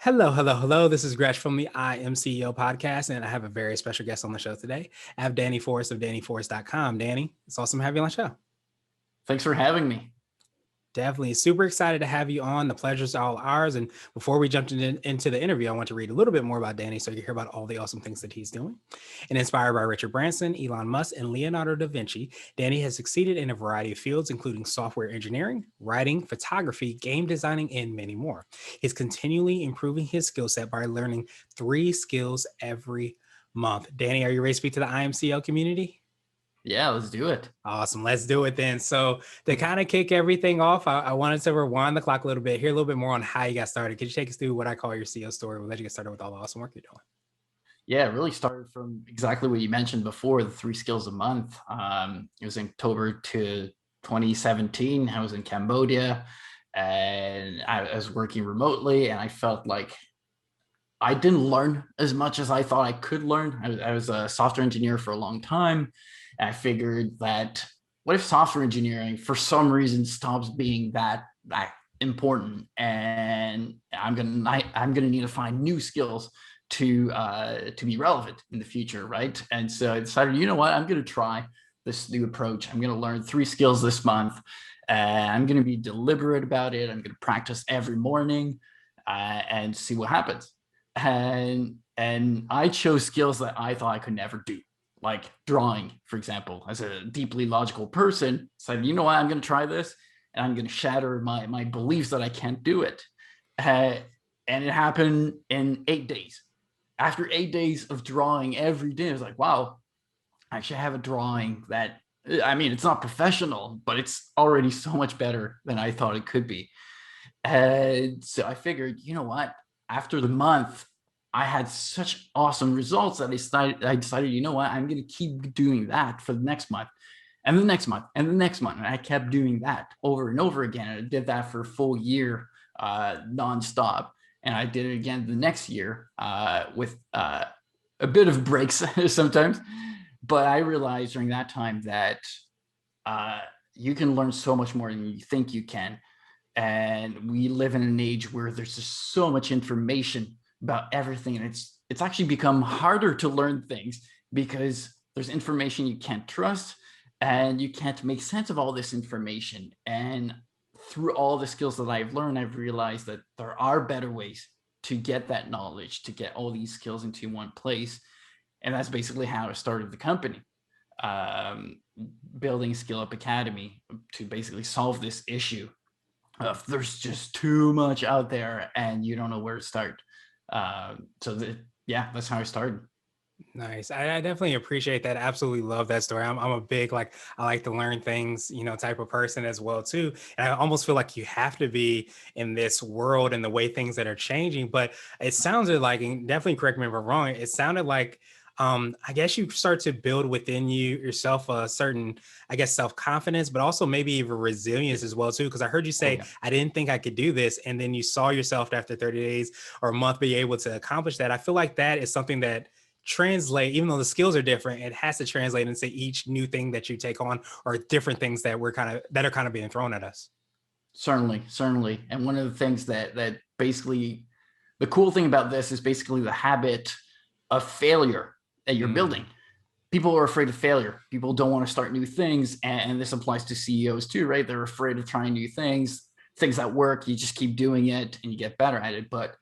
Hello, hello, hello. This is Gresh from the I Am CEO podcast, and I have a very special guest on the show today. I have Danny Forrest of DannyForrest.com. Danny, it's awesome to have you on the show. Thanks for having me. Definitely super excited to have you on. The pleasure's all ours. And before we jump into the interview, I want to read a little bit more about Danny so you can hear about all the awesome things that he's doing. And inspired by Richard Branson, Elon Musk, and Leonardo da Vinci, Danny has succeeded in a variety of fields, including software engineering, writing, photography, game designing, and many more. He's continually improving his skill set by learning 3 skills every month. Danny, are you ready to speak to the IMCO community? Yeah, let's do it. Awesome. Let's do it then. So to kind of kick everything off, I wanted to rewind the clock a little bit, hear a little bit more on how you got started. Could you take us through what I call your CEO story? We'll let you get started with all the awesome work you're doing. Yeah, it really started from exactly what you mentioned before, the 3 skills a month. It was in October to 2017. I was in Cambodia and I was working remotely, and I felt like I didn't learn as much as I thought I could learn. I was a software engineer for a long time. And I figured that what if software engineering for some reason stops being that important, and I'm gonna need to find new skills to be relevant in the future, right? And so I decided, you know what, I'm gonna try this new approach. I'm gonna learn 3 skills this month. I'm gonna be deliberate about it. I'm gonna practice every morning and see what happens. And I chose skills that I thought I could never do, like drawing, for example. As a deeply logical person, said, you know what, I'm going to try this, and I'm going to shatter my beliefs that I can't do it. And it happened in 8 days. After 8 days of drawing every day, I was like, wow, I actually have a drawing that, I mean, it's not professional, but it's already so much better than I thought it could be. And so I figured, you know what, after the month, I had such awesome results that I decided, you know what, I'm going to keep doing that for the next month and the next month and the next month. And I kept doing that over and over again. And I did that for a full year, nonstop. And I did it again the next year with a bit of breaks sometimes. But I realized during that time that you can learn so much more than you think you can. And we live in an age where there's just so much information about everything, and it's actually become harder to learn things because there's information you can't trust, and you can't make sense of all this information. And through all the skills that I've learned, I've realized that there are better ways to get that knowledge, to get all these skills into one place. And that's basically how I started the company, building Skill Up Academy to basically solve this issue of there's just too much out there and you don't know where to start. That's how I started. Nice. I definitely appreciate that. Absolutely love that story. I'm a big, like, I like to learn things, type of person as well too. And I almost feel like you have to be in this world and the way things that are changing. But it sounded like, and definitely correct me if I'm wrong, it sounded like I guess you start to build within yourself a certain, I guess, self-confidence, but also maybe even resilience as well too. Because I heard you say, I didn't think I could do this. And then you saw yourself after 30 days or a month be able to accomplish that. I feel like that is something that translate, even though the skills are different, it has to translate into each new thing that you take on or different things that are kind of being thrown at us. Certainly. And one of the things that basically, the cool thing about this is basically the habit of failure that you're building. People are afraid of failure. People don't want to start new things. And this applies to CEOs too, right? They're afraid of trying new things that work. You just keep doing it and you get better at it. But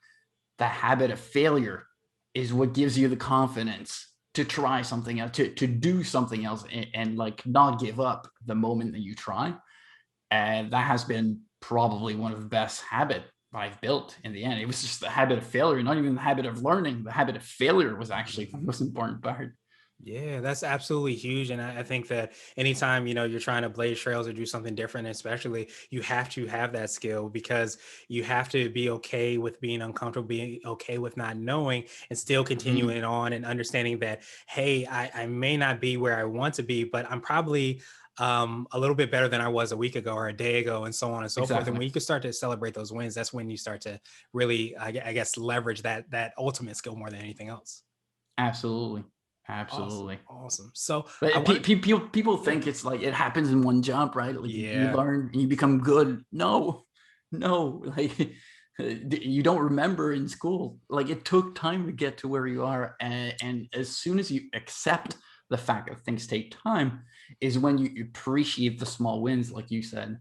the habit of failure is what gives you the confidence to try something else, to do something else, and like not give up the moment that you try. And that has been probably one of the best habits I've built in the end. It was just the habit of failure, not even the habit of learning. The habit of failure was actually the most important part. Yeah, that's absolutely huge. And I think that anytime, you're trying to blaze trails or do something different, especially, you have to have that skill because you have to be okay with being uncomfortable, being okay with not knowing, and still continuing on and understanding that, hey, I may not be where I want to be, but I'm probably a little bit better than I was a week ago or a day ago, and so on and so forth. And when you can start to celebrate those wins, that's when you start to really, I guess, leverage that ultimate skill more than anything else. Absolutely. Awesome. So people think it's like it happens in one jump, right? Like you learn and you become good. No, like You don't remember in school. Like, it took time to get to where you are, and as soon as you accept the fact that things take time, is when you appreciate the small wins, like you said.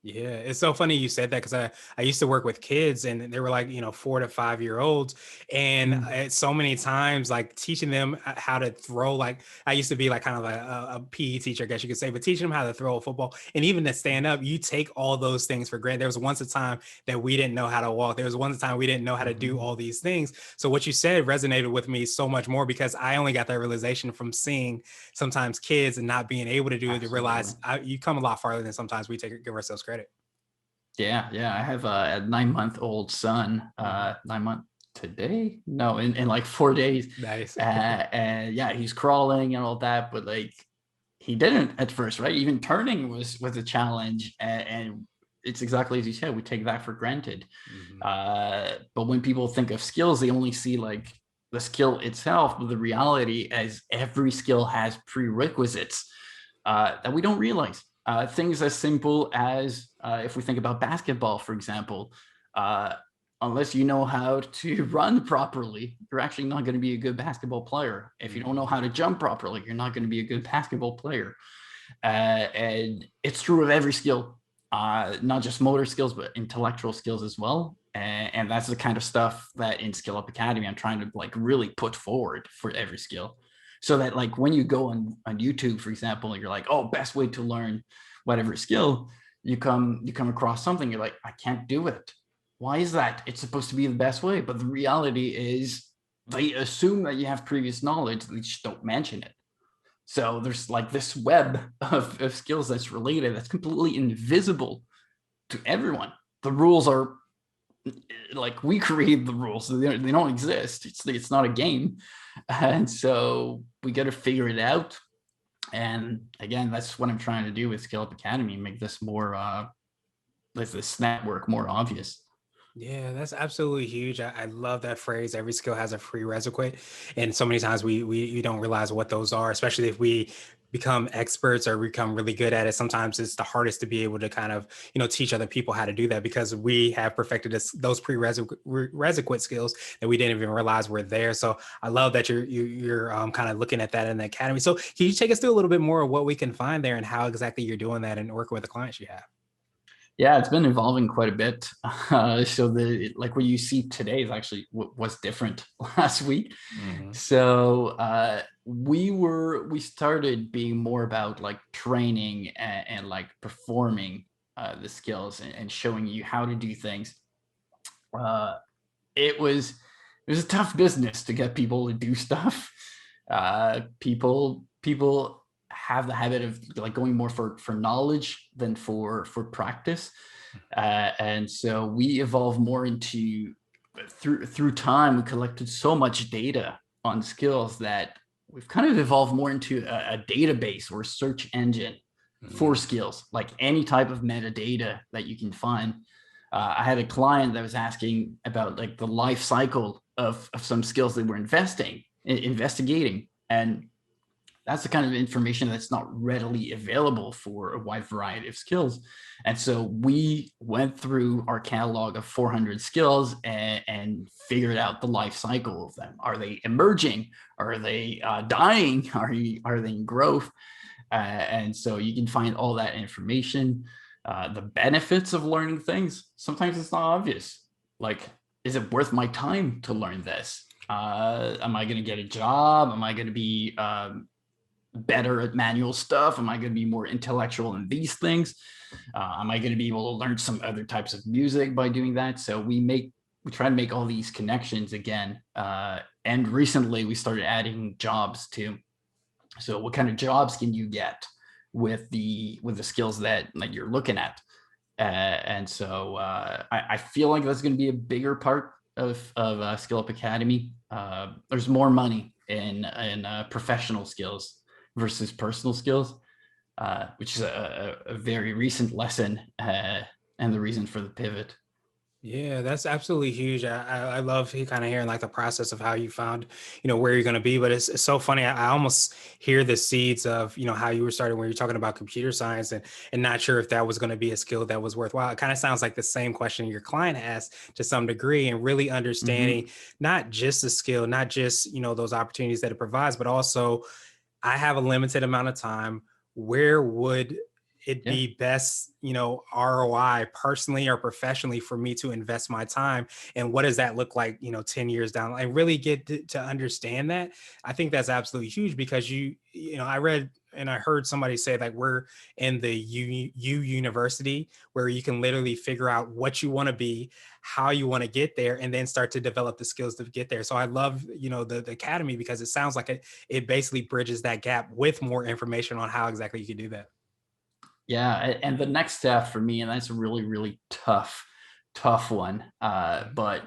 Yeah, it's so funny you said that because I used to work with kids and they were like, 4 to 5 year olds. And Mm. so many times, like teaching them how to throw, like I used to be like kind of like a PE teacher, I guess you could say, but teaching them how to throw a football and even to stand up, you take all those things for granted. There was once a time that we didn't know how to walk. There was once a time we didn't know how to do Mhm. all these things. So what you said resonated with me so much more because I only got that realization from seeing sometimes kids and not being able to do it to Absolutely. realize you come a lot farther than sometimes we give ourselves credit. Yeah, yeah. I have a 9-month-old son. Mhm. 9 month today? No, in like 4 days. Nice. And yeah, he's crawling and all that, but like, he didn't at first, right? Even turning was a challenge, and it's exactly as you said. We take that for granted. Mhm. But when people think of skills, they only see like the skill itself, but the reality is every skill has prerequisites that we don't realize. Things as simple as if we think about basketball, for example, uh, unless you know how to run properly, you're actually not going to be a good basketball player. If you don't know Mhm. how to jump properly, you're not going to be a good basketball player. And it's true of every skill, not just motor skills, but intellectual skills as well. And that's the kind of stuff that in Skill Up Academy, I'm trying to like really put forward for every skill. So that like when you go on YouTube, for example, and you're like, oh, best way to learn whatever skill, you come across something, you're like, I can't do it. Why is that? It's supposed to be the best way. But the reality is they assume that you have previous knowledge, they just don't mention it. So there's like this web of skills that's related that's completely invisible to everyone. The rules are like we create the rules, so they don't exist. It's not a game, and so we got to figure it out. And again, that's what I'm trying to do with Skill Up Academy, make this more this network more obvious. Yeah, that's absolutely huge. I love that phrase. Every skill has a prerequisite, and so many times we don't realize what those are, especially if we become experts or become really good at it. Sometimes it's the hardest to be able to kind of teach other people how to do that because we have perfected those prerequisite skills that we didn't even realize were there. So I love that you're kind of looking at that in the academy. So can you take us through a little bit more of what we can find there and how exactly you're doing that and working with the clients you have? Yeah, it's been evolving quite a bit. So the like what you see today is actually was different last week. Hmm. So we started being more about like training and like performing the skills and showing you how to do things. Uh, it was a tough business to get people to do stuff. People have the habit of like going more for knowledge than for practice, and so we evolve more into through time. We collected so much data on skills that we've kind of evolved more into a database or a search engine for Hmm. skills, like any type of metadata that you can find. I had a client that was asking about like the life cycle of some skills they were investigating, and that's the kind of information that's not readily available for a wide variety of skills. And so we went through our catalog of 400 skills and figured out the life cycle of them. Are they emerging? Are they dying? Are they in growth? And so you can find all that information. The benefits of learning things, sometimes it's not obvious. Like, is it worth my time to learn this? Am I going to get a job? Am I going to be better at manual stuff? Am I going to be more intellectual in these things? Am I going to be able to learn some other types of music by doing that? So we try to make all these connections again. And recently we started adding jobs too. So what kind of jobs can you get with the skills that like you're looking at? And so I feel like that's going to be a bigger part of Skill Up Academy. There's more money in professional skills versus personal skills, which is a very recent lesson and the reason for the pivot. Yeah, that's absolutely huge. I love kind of hearing like the process of how you found, where you're going to be. But it's so funny. I almost hear the seeds of, how you were starting when you're talking about computer science and not sure if that was going to be a skill that was worthwhile. It kind of sounds like the same question your client asked to some degree, and really Mm-hmm. understanding not just the skill, not just, those opportunities that it provides, but also I have a limited amount of time. Where would it Yeah. be best, ROI personally or professionally for me to invest my time? And what does that look like, 10 years down? I really get to understand that. I think that's absolutely huge because I read and I heard somebody say like we're in the U university where you can literally figure out what you want to be, how you want to get there, and then start to develop the skills to get there. So I love, the academy because it sounds like it basically bridges that gap with more information on how exactly you can do that. Yeah, and the next step for me, and that's a really, really tough one. But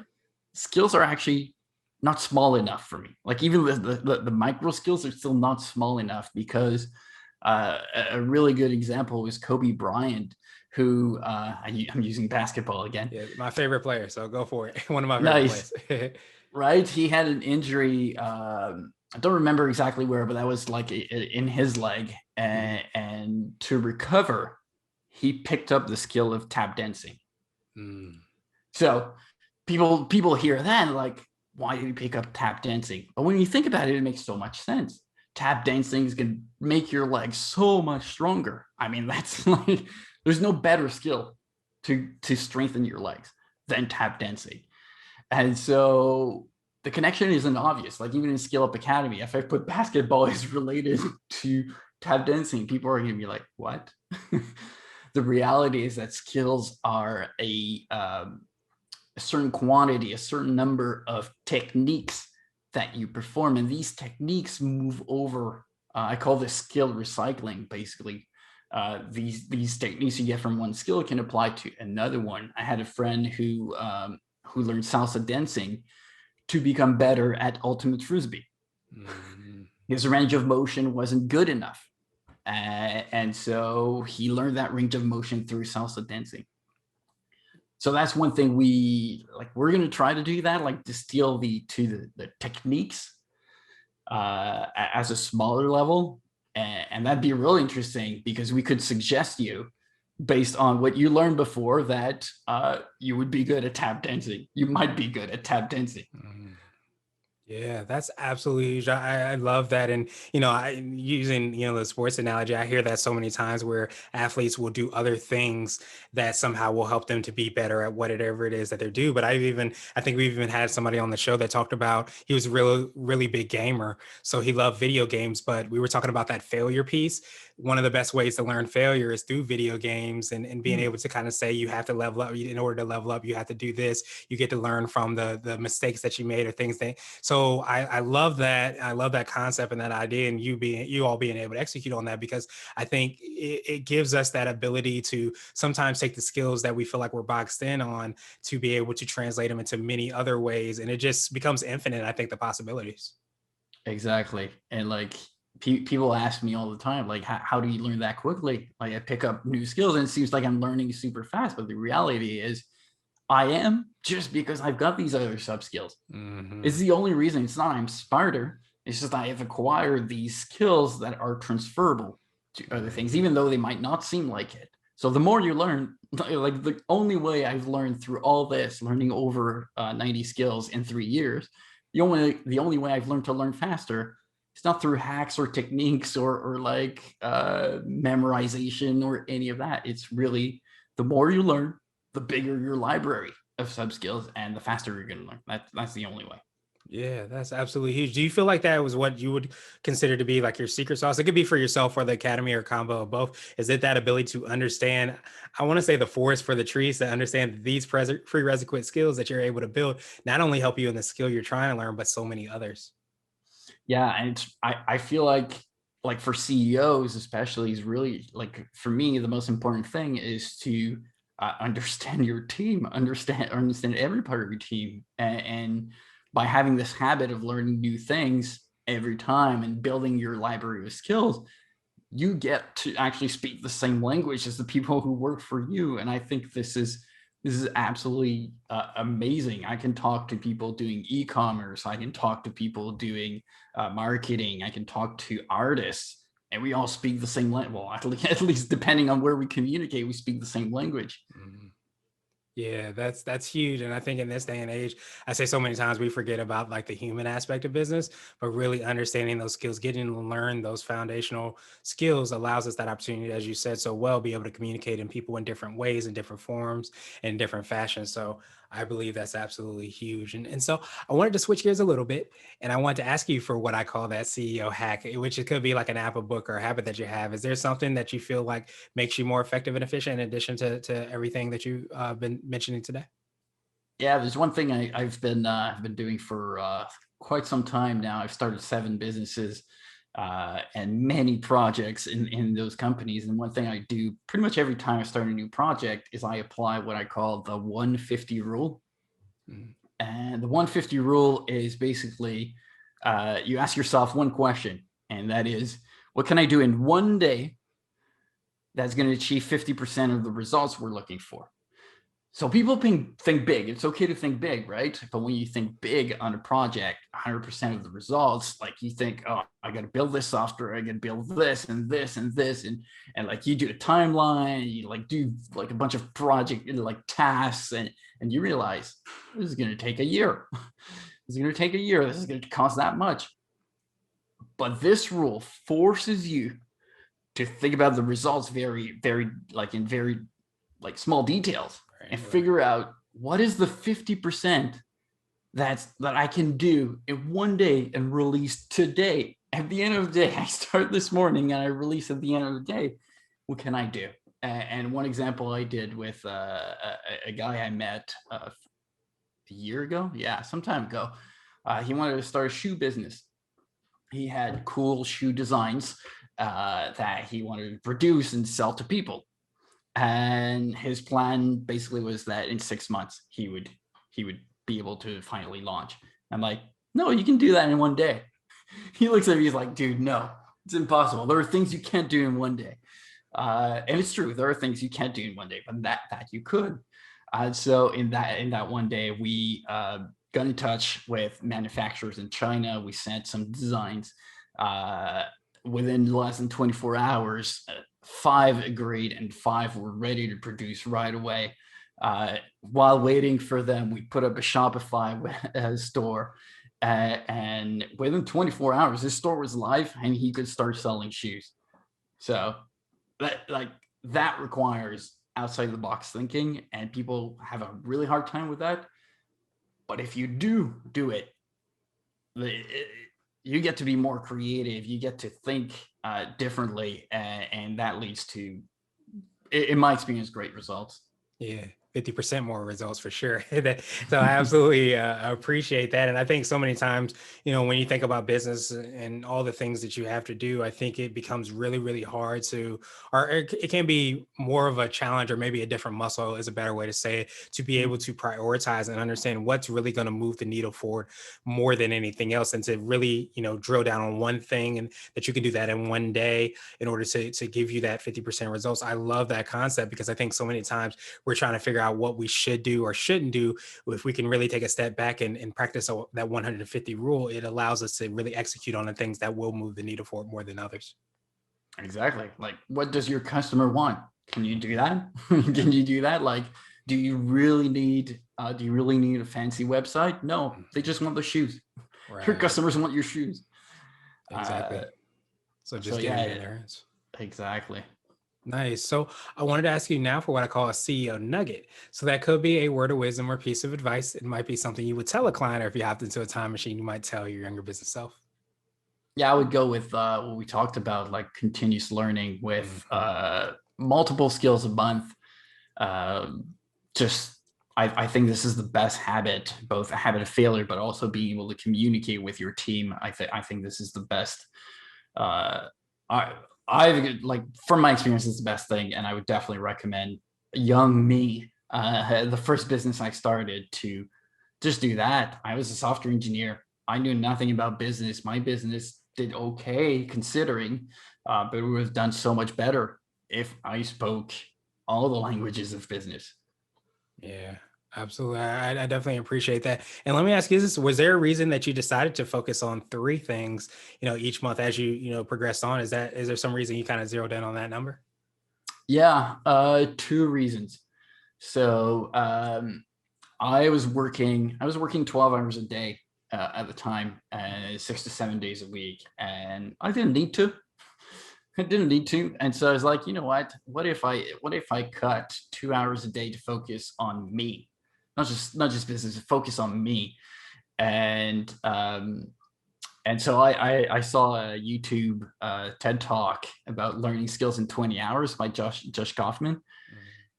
skills are actually not small enough for me. Like even the micro skills are still not small enough because a really good example was Kobe Bryant, who I'm using basketball again. Yeah, my favorite player. So go for it. One of my favorite Nice, plays. right? He had an injury. I don't remember exactly where, but that was like in his leg, Mhm. and to recover, he picked up the skill of tap dancing. Mm. So people hear that like, why did he pick up tap dancing? But when you think about it, it makes so much sense. Tap dancing is going to make your legs so much stronger. I mean, that's like there's no better skill to strengthen your legs than tap dancing. And so the connection isn't obvious. Like even in Skill Up Academy, if I put basketball is related to tap dancing, people are going to be like, "What?" The reality is that skills are a certain quantity, a certain number of techniques that you perform, and these techniques move over. I call this skill recycling. Basically, these techniques you get from one skill can apply to another one. I had a friend who learned salsa dancing to become better at ultimate frisbee. Mhm. His range of motion wasn't good enough, and so he learned that range of motion through salsa dancing. So that's one thing we're going to try to do that, like distill the techniques as a smaller level, and that'd be really interesting because we could suggest you based on what you learned before that you would be good at tap dancing. You might be good at tap dancing. Mhm. Yeah, that's absolutely huge. I love that. And, I using, the sports analogy, I hear that so many times where athletes will do other things that somehow will help them to be better at whatever it is that they do. But I think we've even had somebody on the show that talked about he was a really, really big gamer. So he loved video games, but we were talking about that failure piece. One of the best ways to learn failure is through video games and being Hmm. able to kind of say you have to level up. In order to level up, you have to do this. You get to learn from the mistakes that you made or things that so I love that. I love that concept and that idea, and you all being able to execute on that because I think it gives us that ability to sometimes take the skills that we feel like we're boxed in on to be able to translate them into many other ways, and it just becomes infinite. I think the possibilities. Exactly. And like people ask me all the time, like, how do you learn that quickly? Like, I pick up new skills and it seems like I'm learning super fast. But the reality is, I am just because I've got these other sub skills. It's Hmm. the only reason. It's not I'm smarter. It's just I have acquired these skills that are transferable to other things, Hmm. even though they might not seem like it. So the more you learn, like the only way I've learned through all this, learning over 90 skills in 3 years, the only way I've learned to learn faster, it's not through hacks or techniques or like memorization or any of that. It's really the more you learn, the bigger your library of sub skills and the faster you're going to learn. That's the only way. Yeah, that's absolutely huge. Do you feel like that was what you would consider to be like your secret sauce? It could be for yourself or the academy or a combo of both. Is it that ability to understand? I want to say the forest for the trees to understand these prerequisite skills that you're able to build not only help you in the skill you're trying to learn, but so many others. Yeah, and I feel like for CEOs especially is really like for me the most important thing is to understand your team, understand every part of your team, and by having this habit of learning new things every time and building your library of skills, you get to actually speak the same language as the people who work for you. And I think this is This is absolutely amazing. I can talk to people doing e-commerce. I can talk to people doing marketing. I can talk to artists, and we all speak the same language. Well, at least depending on where we communicate, we speak the same language. Mhm. Yeah, that's huge. And I think in this day and age, I say so many times we forget about like the human aspect of business, but really understanding those skills, getting to learn those foundational skills allows us that opportunity, as you said so well, be able to communicate in people in different ways, in different forms, in different fashions. So I believe that's absolutely huge. And so I wanted to switch gears a little bit, and I wanted to ask you for what I call that CEO hack, which it could be like an app, a book, or a habit that you have. Is there something that you feel like makes you more effective and efficient in addition to everything that you've been mentioning today? Yeah, there's one thing I've been doing for quite some time now. I've started 7 businesses and many projects in those companies. And one thing I do pretty much every time I start a new project is I apply what I call the 150 rule. Mhm. And the 150 rule is basically you ask yourself one question, and that is, what can I do in one day that's going to achieve 50% of the results we're looking for? So people think big. It's okay to think big, right? But when you think big on a project, 100% of the results, like you think, oh, I got to build this software, I got to build this and this and this, and like you do a timeline, you like do like a bunch of project like tasks, and you realize this is going to take a year. This is going to take a year. This is going to cost that much. But this rule forces you to think about the results very like in very like small details and Right, right. figure out what is the 50% that I can do in one day and release today. At the end of the day, I start this morning and I release at the end of the day. What can I do? And one example I did with a guy I met a year ago, yeah, some time ago. He wanted to start a shoe business. He had cool shoe designs that he wanted to produce and sell to people, and his plan basically was that in 6 months he would be able to finally launch. I'm like, no, you can do that in one day. He looks at me, he's like, dude, no, it's impossible. There are things you can't do in one day. And it's true, there are things you can't do in one day, but that you could. So in that one day, we got in touch with manufacturers in China. We sent some designs. Uh, Within less than 24 hours, 5 agreed and 5 were ready to produce right away. While waiting for them, we put up a Shopify store, and within 24 hours, his store was live and he could start selling shoes. So that requires outside the box thinking, and people have a really hard time with that. But if you do it, you get to be more creative. You get to think differently, and that leads to, in my experience, great results. Yeah, 50% more results for sure. So I absolutely appreciate that. And I think so many times, when you think about business and all the things that you have to do, I think it becomes really, really hard to, or it can be more of a challenge, or maybe a different muscle is a better way to say it, to be able to prioritize and understand what's really going to move the needle forward more than anything else. And to really, drill down on one thing, and that you can do that in one day in order to give you that 50% results. I love that concept, because I think so many times we're trying to figure out what we should do or shouldn't do. If we can really take a step back and practice that 150 rule, it allows us to really execute on the things that will move the needle forward more than others. Exactly. Like, what does your customer want? Can you do that? Yeah. Can you do that? Like, do you really need a fancy website? No, they just want the shoes. Your Right. customers want your shoes. Uh, Exactly. So so just getting it yeah, in their hands. exactly. Nice. So I wanted to ask you now for what I call a CEO nugget. So that could be a word of wisdom or piece of advice. It might be something you would tell a client, or if you hopped into a time machine, you might tell your younger business self. Yeah, I would go with what we talked about, like continuous learning with Mhm. multiple skills a month. Um, just, I think this is the best habit, both a habit of failure, but also being able to communicate with your team. I think this is the best. Uh, I I like, from my experience, it's the best thing, and I would definitely recommend young me, the first business I started, to just do that. I was a software engineer. I knew nothing about business. My business did okay considering, but it would have done so much better if I spoke all the languages of business. Yeah, absolutely. I definitely appreciate that. And let me ask you this, was there a reason that you decided to focus on three things, each month as you progressed on? Is there some reason you kind of zeroed in on that number? Yeah, two reasons. So I was working 12 hours a day at the time, 6 to 7 days a week, and I didn't need to. I didn't need to. And so I was like, you know what? What if I cut 2 hours a day to focus on me? Not just business, focus on me. And so I saw a YouTube TED talk about learning skills in 20 hours by Josh Kaufman.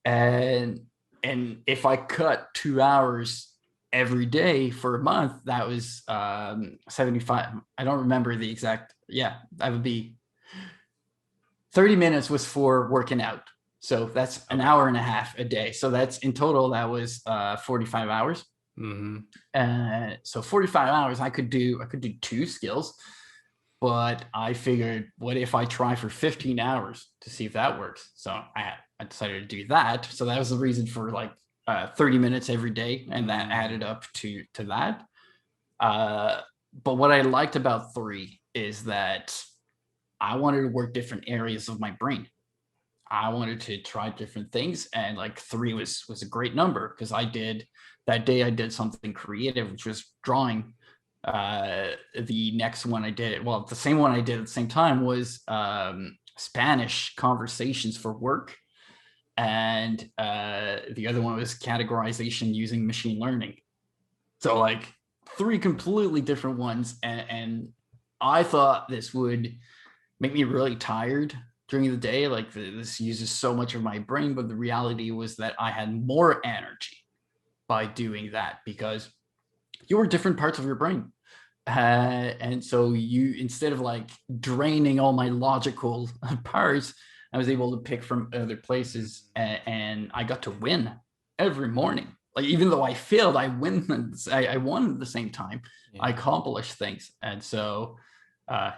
Mhm. And if I cut 2 hours every day for a month, that was 75. I don't remember the exact. Yeah, that would be 30 minutes was for working out. So that's an Okay. hour and a half a day. So that's in total, that was 45 hours. Hmm. So 45 hours, I could do two skills, but I figured, what if I try for 15 hours to see if that works? So I decided to do that. So that was the reason for like 30 minutes every day, and that Hmm. added up to that. Uh, but what I liked about three is that I wanted to work different areas of my brain. I wanted to try different things, and like three was a great number because I did something creative, which was drawing. The next one I did, well, the same one I did at the same time was Spanish conversations for work, and the other one was categorization using machine learning. So like three completely different ones, and I thought this would make me really tired during the day. Like this uses so much of my brain, but the reality was that I had more energy by doing that because you were different parts of your brain. And so you, instead of like draining all my logical parts, I was able to pick from other places, and I got to win every morning. Like even though I failed, I won at the same time. I Yeah. accomplished things, and so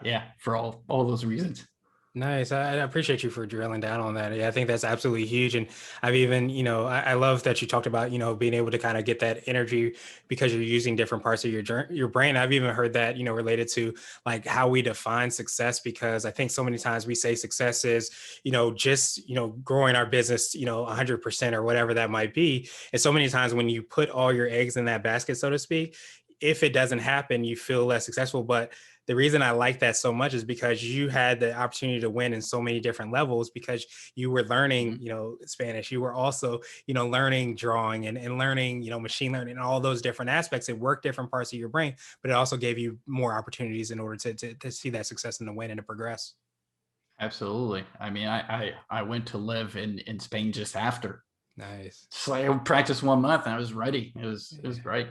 yeah, for all those reasons. Nice. I appreciate you for drilling down on that. Yeah, I think that's absolutely huge. And I've even, I love that you talked about, being able to kind of get that energy because you're using different parts of your brain. I've even heard that, related to like how we define success, because I think so many times we say success is, just, growing our business, 100% or whatever that might be. And so many times when you put all your eggs in that basket, so to speak, if it doesn't happen, you feel less successful. But the reason I like that so much is because you had the opportunity to win in so many different levels because you were learning, Mhm. Spanish. You were also, learning drawing and learning, machine learning and all those different aspects. It worked different parts of your brain, but it also gave you more opportunities in order to see that success and to win and to progress. Absolutely. I mean, I went to live in Spain just after. Nice. So I practiced 1 month and I was ready. It was Yeah. great.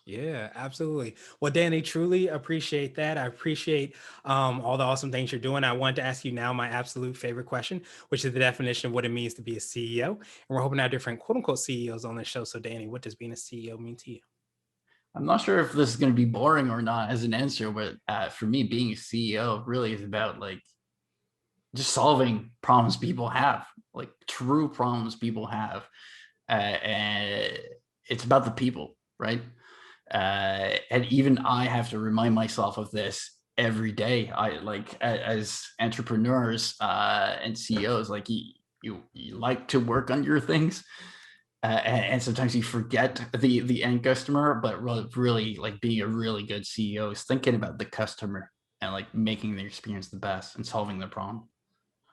Yeah, absolutely. Well, Danny, truly appreciate that. I appreciate all the awesome things you're doing. I want to ask you now my absolute favorite question, which is the definition of what it means to be a CEO. And we're hoping to have different quote unquote CEOs on this show. So, Danny, what does being a CEO mean to you? I'm not sure if this is going to be boring or not as an answer, but for me, being a CEO really is about like just solving problems people have, like true problems people have. And it's about the people, right? And even I have to remind myself of this every day. I like as entrepreneurs and CEOs, like you like to work on your things, and sometimes you forget the end customer. But really, like being a really good CEO is thinking about the customer and like making the experience the best and solving the problem.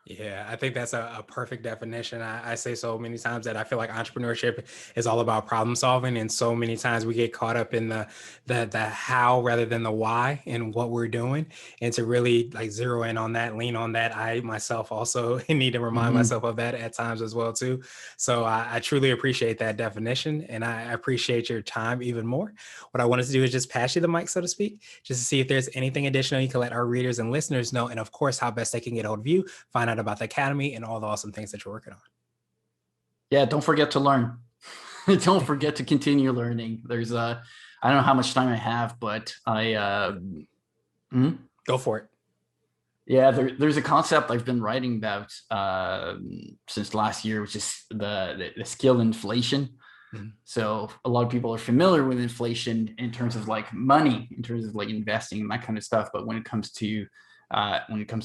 Yeah, I think that's a perfect definition. I say so many times that I feel like entrepreneurship is all about problem solving, and so many times we get caught up in the how rather than the why and what we're doing. And to really like zero in on that, lean on that. I myself also need to remind Mm-hmm. myself of that at times as well too. So I truly appreciate that definition, and I appreciate your time even more. What I wanted to do is just pass you the mic, so to speak, just to see if there's anything additional you can let our readers and listeners know, and of course how best they can get a hold of you, find out about the academy and all the awesome things that you're working Yeah, don't forget to learn. Don't forget to continue learning. I don't know how much time I have, but mhm. Go for it. Yeah, there's a concept I've been writing about since last year, which is the skill inflation. Mhm. So a lot of people are familiar with inflation in terms of like money, in terms of like investing and that kind of stuff. But when it comes to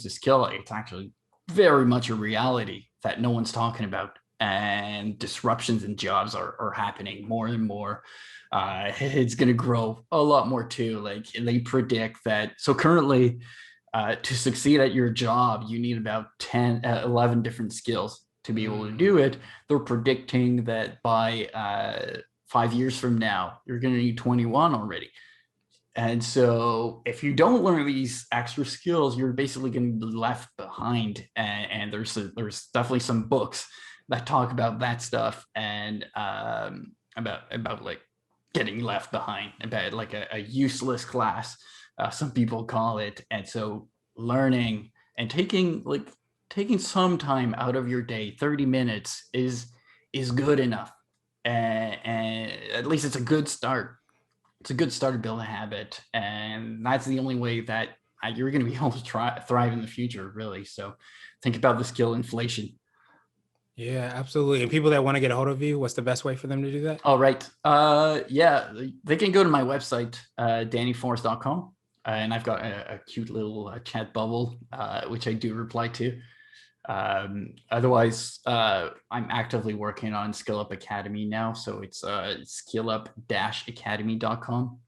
skill, it's actually very much a reality that no one's talking about. And disruptions in jobs are happening more and more. It's going to grow a lot more too. Like they predict that. So currently, to succeed at your job, you need about 10, 11 different skills to be able to Mm. do it. They're predicting that by 5 years from now, you're going to need 21 already. And so if you don't learn these extra skills, you're basically going to be left behind. And there's definitely some books that talk about that stuff, and about like getting left behind, about like a useless class, some people call it. And so learning and taking some time out of your day, 30 minutes is good enough. And at least it's a good start. It's a good start to build a habit, and that's the only way that you're going to be able to thrive in the future, really. So think about the skill inflation. Yeah, absolutely. And people that want to get a hold of you, what's the best way for them to do that? All right. Yeah, they can go to my website, dannyforrest.com. And I've got a cute little chat bubble, which I do reply to. Otherwise, I'm actively working on Skill Up Academy now. So it's skillup-academy.com.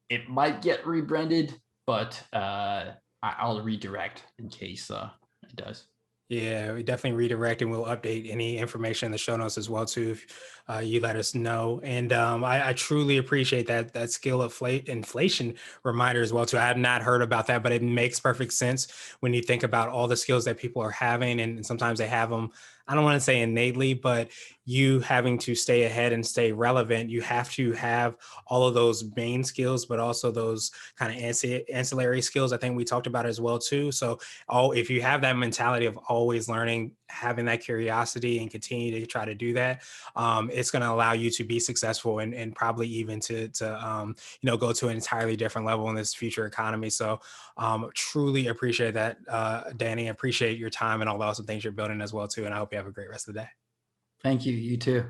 It might get rebranded, but I'll redirect in case it does. Yeah, we definitely redirect, and we'll update any information in the show notes as well too. If you let us know, and I truly appreciate that skill of inflation reminder as well too. I have not heard about that, but it makes perfect sense when you think about all the skills that people are having, and sometimes they have them. I don't want to say innately, but you having to stay ahead and stay relevant, you have to have all of those main skills, but also those kind of ancillary skills. I think we talked about as well too. So if you have that mentality of always learning, having that curiosity and continue to try to do that, it's going to allow you to be successful, and probably even to go to an entirely different level in this future economy. So truly appreciate that, Danny. Appreciate your time and all the awesome things you're building as well too. And I hope you have a great rest of the day. Thank you. You too.